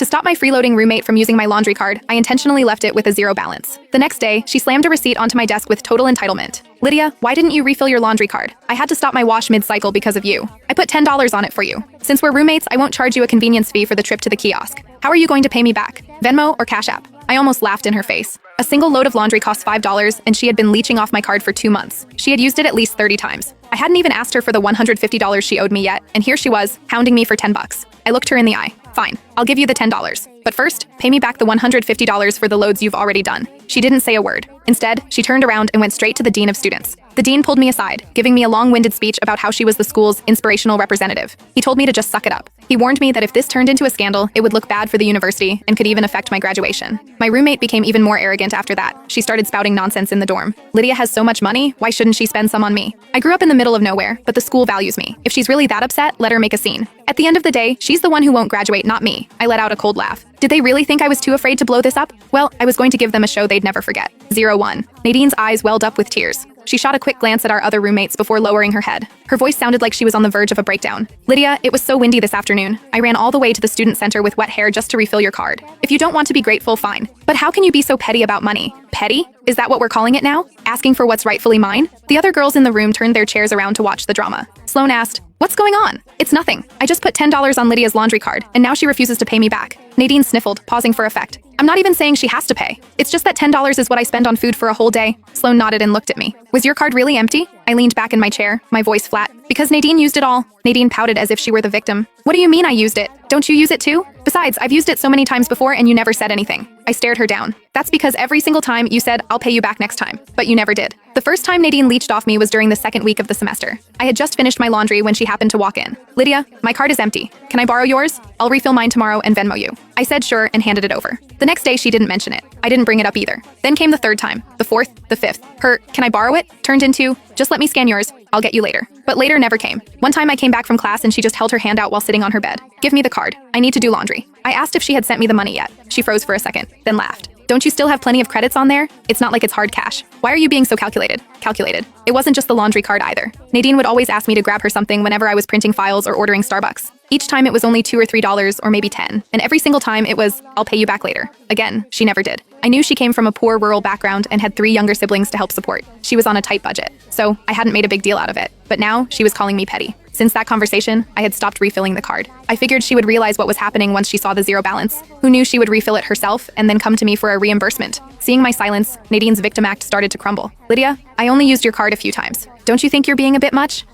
To stop my freeloading roommate from using my laundry card, I intentionally left it with a zero balance. The next day, she slammed a receipt onto my desk with total entitlement. Lydia, why didn't you refill your laundry card? I had to stop my wash mid-cycle because of you. I put $10 on it for you. Since we're roommates, I won't charge you a convenience fee for the trip to the kiosk. How are you going to pay me back? Venmo or Cash App? I almost laughed in her face. A single load of laundry cost $5, and she had been leeching off my card for 2 months. She had used it at least 30 times. I hadn't even asked her for the $150 she owed me yet, and here she was, hounding me for $10. I looked her in the eye. Fine, I'll give you the $10. But first, pay me back the $150 for the loads you've already done. She didn't say a word. Instead, she turned around and went straight to the dean of students. The dean pulled me aside, giving me a long-winded speech about how she was the school's inspirational representative. He told me to just suck it up. He warned me that if this turned into a scandal, it would look bad for the university and could even affect my graduation. My roommate became even more arrogant after that. She started spouting nonsense in the dorm. Lydia has so much money, why shouldn't she spend some on me? I grew up in the middle of nowhere, but the school values me. If she's really that upset, let her make a scene. At the end of the day, she's the one who won't graduate, not me. I let out a cold laugh. Did they really think I was too afraid to blow this up? Well, I was going to give them a show they'd never forget. 01. Nadine's eyes welled up with tears. She shot a quick glance at our other roommates before lowering her head. Her voice sounded like she was on the verge of a breakdown. Lydia, it was so windy this afternoon. I ran all the way to the student center with wet hair just to refill your card. If you don't want to be grateful, fine. But how can you be so petty about money? Petty? Is that what we're calling it now? Asking for what's rightfully mine? The other girls in the room turned their chairs around to watch the drama. Sloan asked, "What's going on?" "It's nothing. I just put $10 on Lydia's laundry card, and now she refuses to pay me back." Nadine sniffled, pausing for effect. "I'm not even saying she has to pay. It's just that $10 is what I spend on food for a whole day." Sloan nodded and looked at me. "Was your card really empty?" I leaned back in my chair, my voice flat. "Because Nadine used it all." Nadine pouted as if she were the victim. "What do you mean I used it? Don't you use it too? Besides, I've used it so many times before and you never said anything." I stared her down. "That's because every single time you said, 'I'll pay you back next time,' but you never did." The first time Nadine leached off me was during the second week of the semester. I had just finished my laundry when she happened to walk in. "Lydia, my card is empty. Can I borrow yours? I'll refill mine tomorrow and Venmo you." I said sure and handed it over. The next day she didn't mention it. I didn't bring it up either. Then came the third time, the fourth, the fifth. Her "can I borrow it?" turned into "just let me scan yours. I'll get you later." But later never came. One time I came back from class and she just held her hand out while sitting on her bed. "Give me the card. I need to do laundry." I asked if she had sent me the money yet. She froze for a second, then laughed. "Don't you still have plenty of credits on there? It's not like it's hard cash. Why are you being so calculated?" Calculated. It wasn't just the laundry card either. Nadine would always ask me to grab her something whenever I was printing files or ordering Starbucks. Each time it was only $2 or $3 or maybe 10. And every single time it was, "I'll pay you back later." Again, she never did. I knew she came from a poor rural background and had 3 younger siblings to help support. She was on a tight budget, so I hadn't made a big deal out of it. But now she was calling me petty. Since that conversation, I had stopped refilling the card. I figured she would realize what was happening once she saw the zero balance. Who knew she would refill it herself and then come to me for a reimbursement? Seeing my silence, Nadine's victim act started to crumble. "Lydia, I only used your card a few times. Don't you think you're being a bit much?"